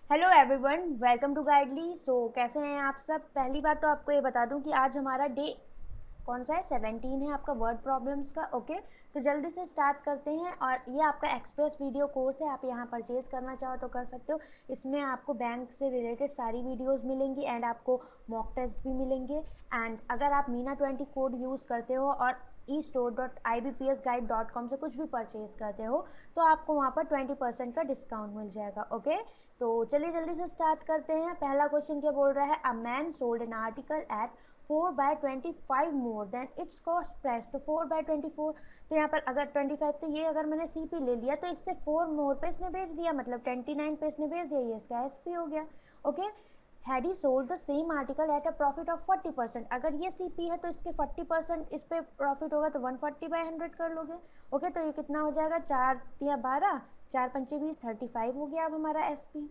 Hello everyone, welcome to Guidely. कैसे हैं आप सब। पहली बात तो आपको ये बता दूं कि आज हमारा डे कौन सा है, 17 है आपका वर्ड प्रॉब्लम्स का। ओके, तो जल्दी से स्टार्ट करते हैं। और ये आपका एक्सप्रेस वीडियो कोर्स है, आप यहाँ परचेज़ करना चाहो तो कर सकते हो। इसमें आपको बैंक से रिलेटेड सारी वीडियोस मिलेंगी एंड आपको मॉक टेस्ट भी मिलेंगे। एंड अगर आप मीना20 कोड यूज़ करते हो और e-store.ibpsguide.com से कुछ भी परचेज़ करते हो तो आपको वहाँ पर 20% का डिस्काउंट मिल जाएगा। ओके, तो चलिए जल्दी से स्टार्ट करते हैं। पहला क्वेश्चन क्या बोल रहा है, a man sold an article at 4/25 more than its cost price. तो 4/24, तो यहाँ पर अगर 25, तो ये अगर मैंने CP ले लिया तो इससे 4 मोर पे इसने बेच दिया, मतलब 29 पे इसने बेच दिया, ये इसका SP हो गया। Okay, had he sold the same article at a profit of 40%। अगर ये CP है तो इसके 40% इस पे प्रॉफिट होगा, तो 140/100 कर लोगे। ओके, तो ये कितना हो जाएगा, 4 या 12, 4 पंचे 20, 35 हो गया अब हमारा SP।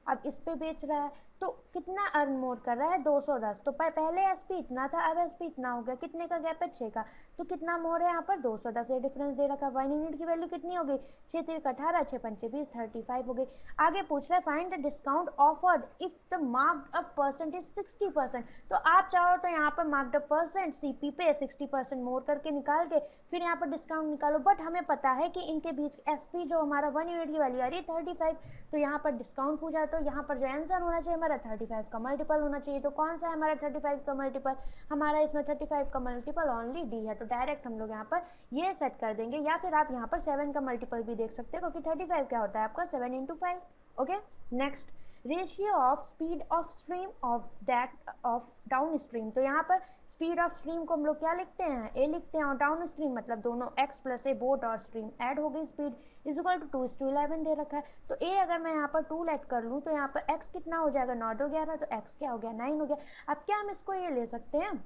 अब इस पे बेच रहा है तो कितना अर्न मोर कर रहा है, 210। तो पहले SP इतना था, अब SP इतना हो गया। कितने का गैप है, 6 का। तो कितना मोर है यहाँ पर, 210। ये डिफरेंस दे रखा है। 1 यूनिट की वैल्यू कितनी हो गई, 6 3 18, 6 पंचे 20, 35 हो गई। आगे पूछ रहा है find the discount offered if the marked up percent is 60%। तो आप चाहो तो यहाँ पर मार्क्ड अप परसेंट CP पे 60% मोर करके निकाल के फिर यहाँ पर डिस्काउंट निकालो। बट हमें पता है कि इनके बीच SP जो हमारा 1 यूनिट की वैल्यू आ रही है 35, तो यहाँ पर डिस्काउंट पूछा तो यहाँ पर जो आंसर होना चाहिए हमारा 35 का मल्टीपल होना चाहिए। तो कौन सा है हमारा 35 का मल्टीपल, हमारा इसमें 35 का मल्टीपल ओनली D है। तो डायरेक्ट हम लोग यहाँ पर ये सेट कर देंगे, या फिर आप यहाँ पर 7 का मल्टीपल भी देख सकते हो, क्योंकि 35 क्या होता है आपका 7 × 5। Okay, next, ratio of speed of stream of that of down stream. तो यहाँ पर स्पीड ऑफ स्ट्रीम को हम लोग क्या लिखते हैं, A लिखते हैं, और डाउन स्ट्रीम मतलब दोनों x + A बोट और स्ट्रीम ऐड हो गई, स्पीड इज इक्वल टू 2:11 दे रखा है। तो A अगर मैं यहाँ पर 2 लेट कर लूँ तो यहाँ पर x कितना हो जाएगा, 9 2 11, तो x क्या हो गया, 9 हो गया। अब क्या हम इसको ये ले सकते हैं,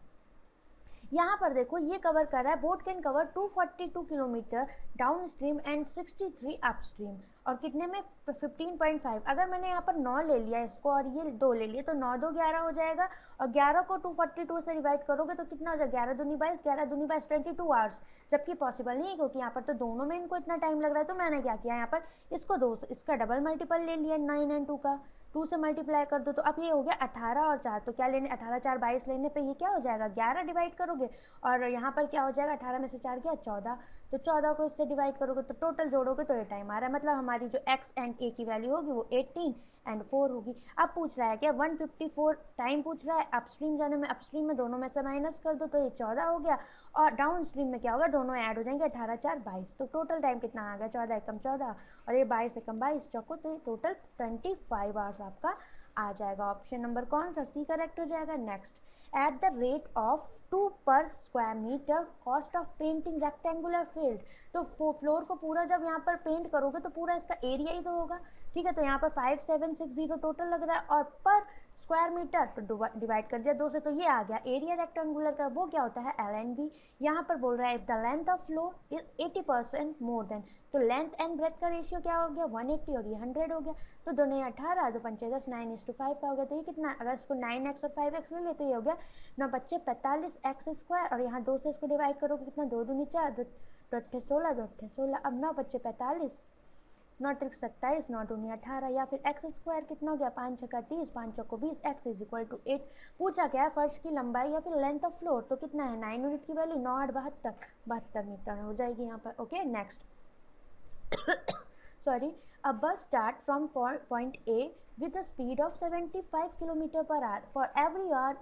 यहाँ पर देखो ये कवर कर रहा है, boat can cover 242 kilometre down stream and 63 up stream, और कितने में 15.5। अगर मैंने यहाँ पर 9 ले लिया इसको और ये 2 ले लिए, तो 9 2 11 हो जाएगा, और 11 को 242 से डिवाइड करोगे तो कितना हो जाएगा, 11 दूनी 22, 11 दूनी 22, 22 आवर्स। जबकि पॉसिबल नहीं है, क्योंकि यहाँ पर तो दोनों में इनको इतना टाइम लग रहा है। तो मैंने क्या किया, यहाँ पर इसको 2 इसका डबल मल्टीपल ले लिया, 9 और 2 का, 2 से मल्टीप्लाई कर दो। तो अब ये हो गया 18 और 4, तो क्या लेने, 18 4 22 लेने पे ये क्या हो जाएगा, 11 डिवाइड करोगे, और यहाँ पर क्या हो जाएगा, 18 में से 4 गया 14, तो 14 को इससे डिवाइड करोगे तो टोटल जोड़ोगे तो ये टाइम आ रहा है। मतलब हमारी जो x एंड A की वैल्यू होगी वो 18 एंड 4 होगी। अब पूछ रहा है क्या, 154 टाइम पूछ रहा है अपस्ट्रीम जाने में, अपस्ट्रीम में दोनों में से माइनस कर दो तो ये 14 हो गया, और डाउन स्ट्रीम में क्या होगा, दोनों ऐड हो जाएंगे, 18 4 22, तो टोटल टाइम कितना आ गया, 14 एकम 14, और ये 22 एकम 22 चौको, तो ये टोटल 25 आवर्स आपका आ जाएगा। ऑप्शन नंबर कौन सा, C करेक्ट हो जाएगा। Next, at the rate of 2 per square metre cost of painting rectangular field. तो फ्लोर को पूरा जब यहाँ पर पेंट करोगे तो पूरा इसका एरिया ही तो होगा, ठीक है। तो यहाँ पर 5760 टोटल लग रहा है, और पर स्क्वायर मीटर तो डिवाइड कर दिया 2 से, तो ये आ गया एरिया रेक्टेंगुलर का, वो क्या होता है LNB। यहाँ पर बोल रहा है if the length of floor is 80% more than, तो लेंथ एंड ब्रेथ का रेशियो क्या हो गया, 180 और ये 100 हो गया। तो दोनों 18, 2 पंचे 10, 9:5 का हो गया। तो ये कितना, अगर इसको 9x और 5x ले ले तो ये हो गया 9 बच्चे 45x², और यहाँ 2 से इसको डिवाइड करोगे कितना, 2 दूनी 4, 2 अट्ठे 16, 2 अट्ठे 16, अब 9 बच्चे 45, 9 त्रिक 27, 9 दूनी 18, या फिर x² कितना हो गया, 5 छक्का 30, 5 चौको 20, x इज इक्वल टू 8। पूछा क्या है, फर्श की लंबाई या फिर लेंथ ऑफ फ्लोर, तो कितना है, 9 यूनिट की वैल्यू 9 8 72 मीटर हो जाएगी यहाँ पर। Okay, next, sorry, a bus start from point A with a speed of 75 kilometre per our, for every hour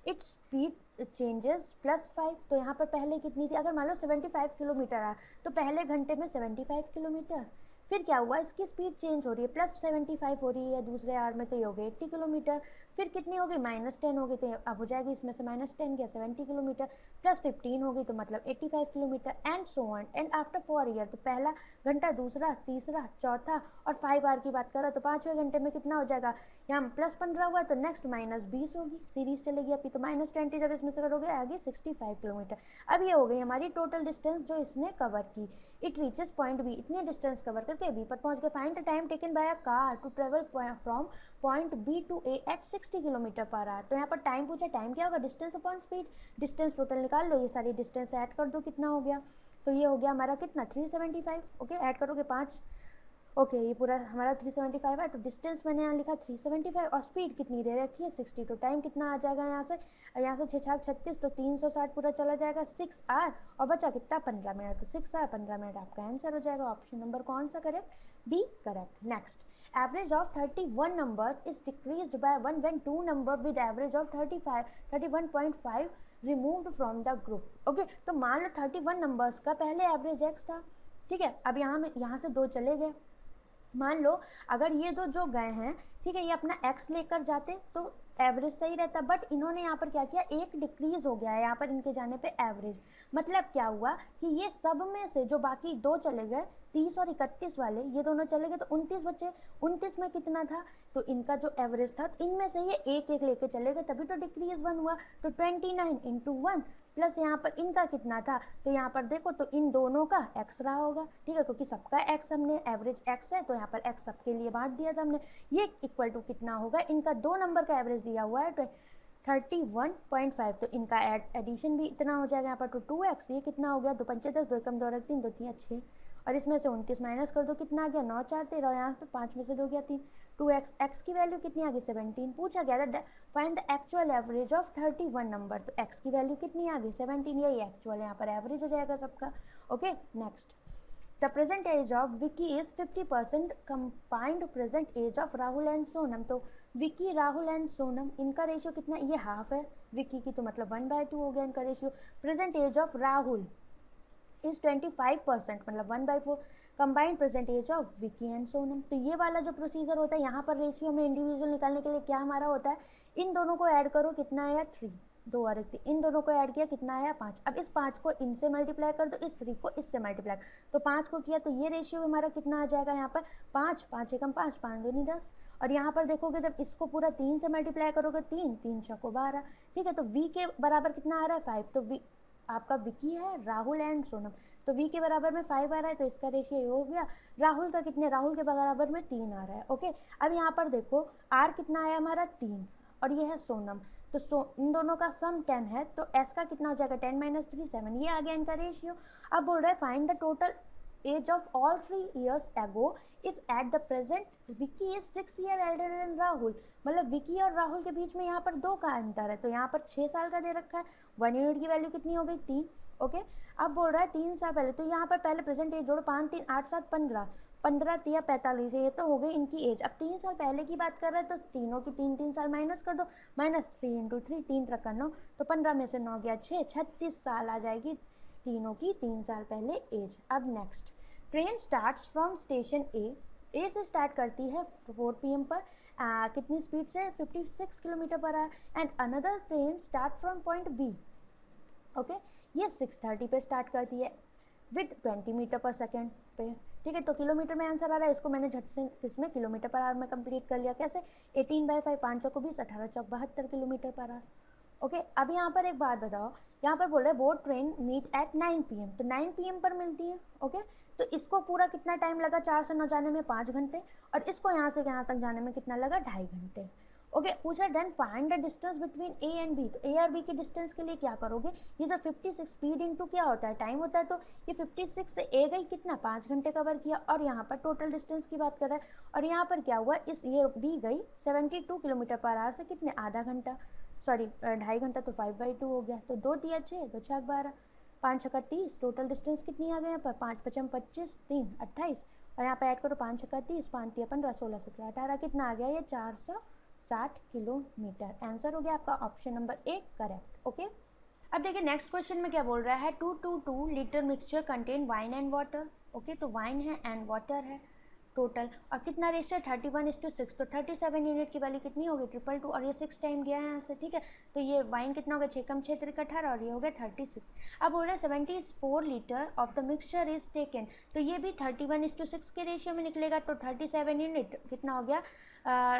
its speed changes +5। तो यहाँ पर पहले कितनी थी, अगर मान लो 75 किलोमीटर आ, तो पहले घंटे में 75 किलोमीटर, फिर क्या हुआ, इसकी स्पीड चेंज हो रही है, +75 हो रही है दूसरे आवर में, तो ये हो गई 80 किलोमीटर, फिर कितनी होगी, -10 होगी, तो अब हो जाएगी इसमें से -10 गया 70 किलोमीटर, +15 होगी तो मतलब 85 kilometre, and so on and after 4 year. तो पहला घंटा, दूसरा, तीसरा, चौथा, और 5 आवर की बात कर रहा तो 5वें घंटे में कितना हो जाएगा, यहाँ +15 हुआ तो नेक्स्ट -20 होगी, सीरीज चलेगी अभी, तो -20 जब इसमें से करोगे आगे 65 किलोमीटर। अब ये हो गई हमारी टोटल डिस्टेंस जो इसने कवर की। इट रीचेस पॉइंट बी, इतने डिस्टेंस कवर करके बी पर पहुंच गए। Find the time taken by a car to travel from point B to A at 60 kilometre per hour. तो यहाँ पर टाइम पूछा, टाइम क्या होगा, distance upon speed, distance total निकाल लो, ये सारी डिस्टेंस ऐड कर दो, कितना हो गया, तो ये हो गया हमारा कितना 375। ओके, ऐड करोगे 5 ओके ये पूरा हमारा 375 है, तो डिस्टेंस मैंने यहाँ लिखा 375 और स्पीड कितनी दे रखी है 60। तो टाइम कितना आ जाएगा यहाँ से 6 36, तो 360 पूरा चला जाएगा 6 आवर और बचा कितना 15 मिनट। तो 6 आवर 15 मिनट आपका आंसर हो जाएगा। ऑप्शन नंबर कौन सा correct? D correct. Next, average of 31 numbers is decreased by 1 when two number with average of 31.5 removed from the group. Okay तो मान लो 31 नंबर्स का पहले एवरेज x था, ठीक है। अब यहाँ से 2 चले गए, मान लो अगर ये जो गए हैं, ठीक है, ये अपना x लेकर जाते तो एवरेज सही रहता, बट इन्होंने यहाँ पर क्या किया, एक डिक्रीज हो गया है यहाँ पर इनके जाने पे एवरेज। मतलब क्या हुआ कि ये सब में से जो बाकी 2 चले गए, 30 और 31 वाले, ये दोनों चले गए तो 29 बचे। 29 में कितना था, तो इनका जो एवरेज था इनमें से ये एक एक लेके चले गए, तभी तो डिक्रीज 1 हुआ। तो 29 इंटू 1 प्लस यहाँ पर इनका कितना था, तो यहाँ पर देखो तो इन दोनों का x रहा होगा, ठीक है, क्योंकि सबका x हमने एवरेज x है तो यहाँ पर x सबके लिए बांट दिया था हमने। ये इक्वल टू कितना होगा, इनका 2 नंबर का एवरेज दिया हुआ है 31.5, तो इनका एडिशन भी इतना हो जाएगा यहाँ पर। तो 2x, ये कितना हो गया, 2 पंचे 10, 2 एकम 2 रख 3, 2 3 6, और इसमें से 29 माइनस कर दो, कितना आ गया 9 4 13, और यहाँ पर 5 में से 2 गया 3। 2x, x की वैल्यू कितनी आ गई 17। पूछा गया था find the actual average of 31 number, तो x की वैल्यू कितनी आ गई 17, यही एक्चुअल यहाँ पर एवरेज हो जाएगा सबका। Okay next, the present age of Vicky is 50% combined present age of Rahul and Sonam. तो विकी, राहुल एंड सोनम, इनका रेशियो कितना, ये हाफ है विकी की, तो मतलब 1/2 हो गया इनका ratio. Present age of Rahul is 25%, मतलब 1/4 combined present age of Vicky and Sonam. तो ये वाला जो प्रोसीजर होता है यहाँ पर रेशियो में इंडिविजुअल निकालने के लिए क्या हमारा होता है, इन दोनों को ऐड करो, कितना आया 3, 2 और 1 इन दोनों को ऐड किया, कितना आया 5। अब इस 5 को इनसे मल्टीप्लाई कर दो, इस 3 को इससे मल्टीप्लाई, तो 5 को किया तो ये रेशियो हमारा कितना आ जाएगा यहाँ पर 5, 5 एकम 5, 5 दूनी 10। और यहाँ पर देखोगे जब इसको पूरा 3 से मल्टीप्लाई करोगे 3, 3 छको 12, ठीक है। तो v के बराबर कितना आ रहा है 5, तो v आपका विकी है, राहुल एंड सोनम, तो v के बराबर में 5 आ रहा है, तो इसका रेशियो ये हो गया। राहुल का कितने, राहुल के बराबर में 3 आ रहा है। ओके अब यहाँ पर देखो r कितना आया हमारा 3, और ये है सोनम, तो इन दोनों का सम 10 है, तो s का कितना हो जाएगा 10 - 3 7, ये आ गया इनका रेशियो। अब बोल रहा है find the total age of all 3 years ago if at the present Vicky is 6 year elder than Rahul. मतलब विकी और राहुल के बीच में यहाँ पर 2 का अंतर है, तो यहाँ पर 6 साल का दे रखा है। 1 यूनिट की वैल्यू कितनी हो गई 3। ओके अब बोल रहा है 3 साल पहले, तो यहाँ पर पहले प्रेजेंट एज जोड़ो, 5 3 8 7 15, 15 3 45, ये तो हो गई इनकी एज। अब 3 साल पहले की बात कर रहे हैं, तो तीनों की 3 साल माइनस कर दो, -3 × 3, 3 × 9, तो 15 में से 9 गया 6, 36 साल आ जाएगी तीनों की 3 साल पहले एज। अब next, train starts from station A से स्टार्ट करती है 4 PM पर, कितनी स्पीड से 56 kilometre per hour, and another train start from point B. Okay ये 6:30 पे स्टार्ट करती है विद 20 मीटर पर सेकेंड पे, ठीक है। तो किलोमीटर में आंसर आ रहा है, इसको मैंने झट से इसमें किलोमीटर पर आवर में कंप्लीट कर लिया। कैसे, 18/5, 5 चौको 20, 18 चौक 72 किलोमीटर पर आवर। ओके अब यहाँ पर एक बात बताओ, यहाँ पर बोल रहे वो ट्रेन मीट एट 9 PM, तो 9 PM पर मिलती है। ओके तो इसको पूरा कितना टाइम लगा, 4 से 9 जाने में 5 घंटे, और इसको यहाँ से यहाँ तक जाने में कितना लगा 2.5 घंटे। ओके पूछा then find the distance between A and B. तो ए और बी की डिस्टेंस के लिए क्या करोगे, ये जो 56 स्पीड इंटू क्या होता है टाइम होता है, तो ये 56 से ए गई कितना 5 घंटे कवर किया, और यहाँ पर टोटल डिस्टेंस की बात कर रहा है, और यहाँ पर क्या हुआ, इस ये बी गई 72 किलोमीटर पर आवर से कितने आधा घंटा, सॉरी 2.5 घंटा, तो 5/2 हो गया। तो 2 × 6 2 × 6 12, 5 × 30, टोटल डिस्टेंस कितनी आ गई यहाँ पर 5 × 5 = 25, 3 = 28, और यहाँ पर ऐड करो 5 × 30, 5 × 15 16 17 18, कितना आ गया ये 460 किलोमीटर। आंसर हो गया आपका option number A correct. Okay अब देखिए नेक्स्ट क्वेश्चन में क्या बोल रहा है, 2 litre mixture contain wine and water. Okay तो वाइन है एंड वाटर है टोटल, और कितना रेशियो 31:6, तो 37 यूनिट की वैल्यू कितनी होगी 222, और ये 6 टाइम गया है यहाँ से, ठीक है। तो ये वाइन कितना हो गया 6 × 6 = 18, और ये हो गया 36। अब बोल रहे हैं 74 litre of the mixture is taken, तो ये भी 31:6 के रेशियो में निकलेगा, तो 37 यूनिट कितना हो गया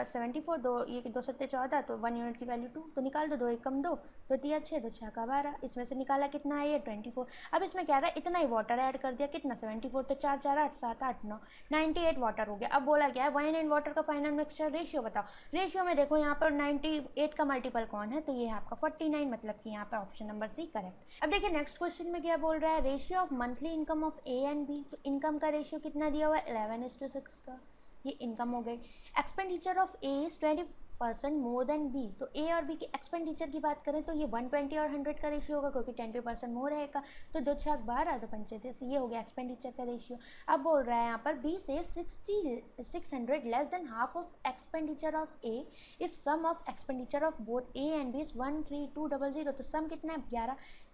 74, 2 ये 2 × 7 = 14, तो 1 यूनिट की वैल्यू 2, तो निकाल दो, 2 एकम 2, 2 × 6 2 × 6 = 12, इसमें से निकाला कितना है ये 24। अब इसमें क्या रहा है, इतना ही वाटर ऐड कर दिया, कितना 74, तो 4 4 8 7 8 9 98 वाटर हो गया। अब बोला क्या है, वाइन एंड वाटर का फाइनल मिक्सचर रेशियो बताओ। रेशियो में देखो यहाँ पर 98 का मल्टीपल कौन है, तो ये है आपका 49, मतलब कि यहाँ पर ऑप्शन नंबर सी करेक्ट। अब देखिए नेक्स्ट क्वेश्चन में क्या बोल रहा है, ratio of monthly income of A and B. तो इनकम का रेशियो कितना दिया हुआ है, 11:6 का, ये इनकम हो गई। Expenditure of A is 20% more than B. तो ए और बी के एक्सपेंडिचर की बात करें तो ये 120 और 100 का रेशियो होगा, क्योंकि 20% मोर रहेगा। तो 2 छक 12, तो 35, ये हो गया एक्सपेंडिचर का रेशियो। अब बोल रहा है यहाँ पर B save 600 less than half of expenditure of A if sum of expenditure of both A and B is 13200। तो सम कितना है,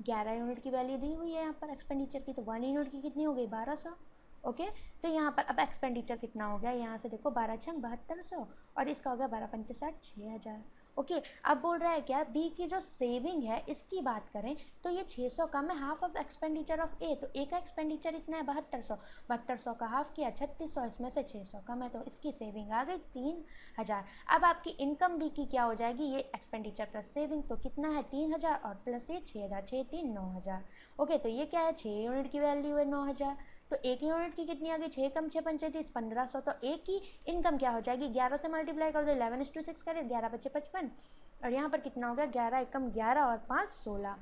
11 यूनिट की वैल्यू दी हुई है यहाँ पर एक्सपेंडिचर की, तो 1 यूनिट की कितनी हो गई, 1200। ओके तो यहाँ पर अब एक्सपेंडिचर कितना हो गया, यहाँ से देखो 12 छंग 7200 और इसका हो गया 12 पंचे 60, 6000। ओके अब बोल रहा है क्या, बी की जो सेविंग है इसकी बात करें तो ये 600 कम है हाफ ऑफ एक्सपेंडिचर ऑफ ए। तो ए का एक्सपेंडिचर इतना है 7200 का हाफ किया 3600, इसमें से 600 कम है, तो इसकी सेविंग आ गई 3000। अब आपकी इनकम बी की क्या हो जाएगी, ये एक्सपेंडिचर प्लस सेविंग, तो कितना है 3000 और प्लस ये 6000, 6 3 9000। ओके तो ये क्या है, 6 यूनिट की वैल्यू है 9000। तो एक यूनिट की कितनी आ गई, 6 कम 6 पंचे 30, 1500। तो एक की इनकम क्या हो जाएगी, 11 से मल्टीप्लाई कर दो, 11:6 करें, 11 बचे 55 और यहाँ पर कितना हो गया, 11 एकम 11 और 5 16,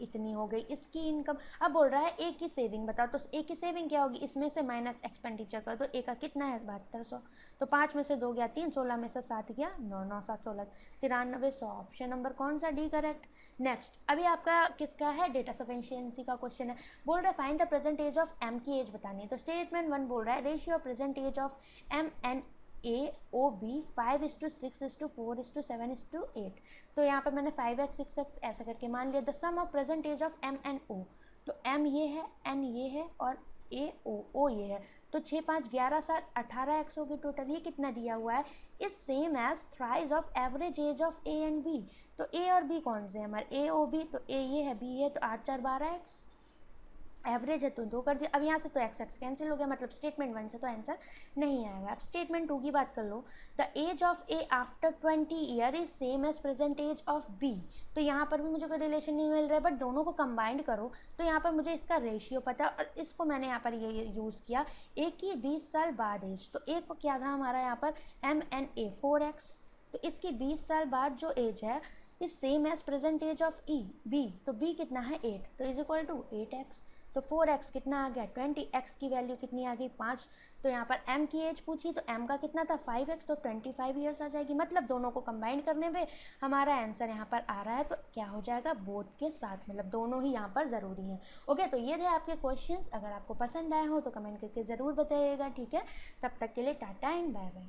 इतनी हो गई इसकी इनकम। अब बोल रहा है ए की सेविंग बताओ। तो ए की सेविंग क्या होगी, इसमें से माइनस एक्सपेंडिचर कर दो। ए का कितना है 7200, तो 5 में से 2 गया 3, 16 में से 7 गया 9, 9 7 16 9300। ऑप्शन नंबर कौन सा, डी करेक्ट। नेक्स्ट अभी आपका किसका है, डेटा सफिशिएंसी का क्वेश्चन है। बोल रहा है find the present age of M की एज बतानी है। तो स्टेटमेंट 1 बोल रहा है ratio of present age of M and A O B 5:6:4:7:8। तो यहाँ पर मैंने 5x 6x ऐसा करके मान लिया। The sum of present age of M and O, तो एम ये है, एन ये है और ए ओ ये है। तो 6 5 11 7 18x होगी टोटल। ये कितना दिया हुआ है, is same age thrice of average age of A and B. तो ए और बी कौन से हैं हमारे, ए ओ बी, तो ए ये है, बी है, तो 8 4 12x, एवरेज है तो 2 कर दिया। अब यहाँ से तो एक्स एक्स कैंसिल हो गया, मतलब स्टेटमेंट 1 से तो आंसर नहीं आएगा। अब स्टेटमेंट 2 की बात कर लो। The age of A after 20 year is same as present age of B. तो यहाँ पर भी मुझे कोई रिलेशन नहीं मिल रहा है, बट दोनों को कंबाइंड करो तो यहाँ पर मुझे इसका रेशियो पता है और इसको मैंने यहाँ पर ये यूज़ किया। ए की 20 साल बाद एज, तो ए को क्या था हमारा यहाँ पर एम एन ए 4x, तो इसकी 20 साल बाद जो एज है is same as present age of E B. तो बी कितना है 8, तो इज इक्वल टू 8x। तो 4x कितना आ गया 20, x की वैल्यू कितनी आ गई 5। तो यहाँ पर m की एज पूछी तो m का कितना था 5x, तो 25 ईयर्स आ जाएगी। मतलब दोनों को कंबाइन करने पे हमारा आंसर यहाँ पर आ रहा है, तो क्या हो जाएगा बोथ के साथ, मतलब दोनों ही यहाँ पर ज़रूरी हैं। ओके तो ये थे आपके क्वेश्चंस। अगर आपको पसंद आए हो तो कमेंट करके ज़रूर बताइएगा, ठीक है। तब तक के लिए टाटा एंड बाय बाय।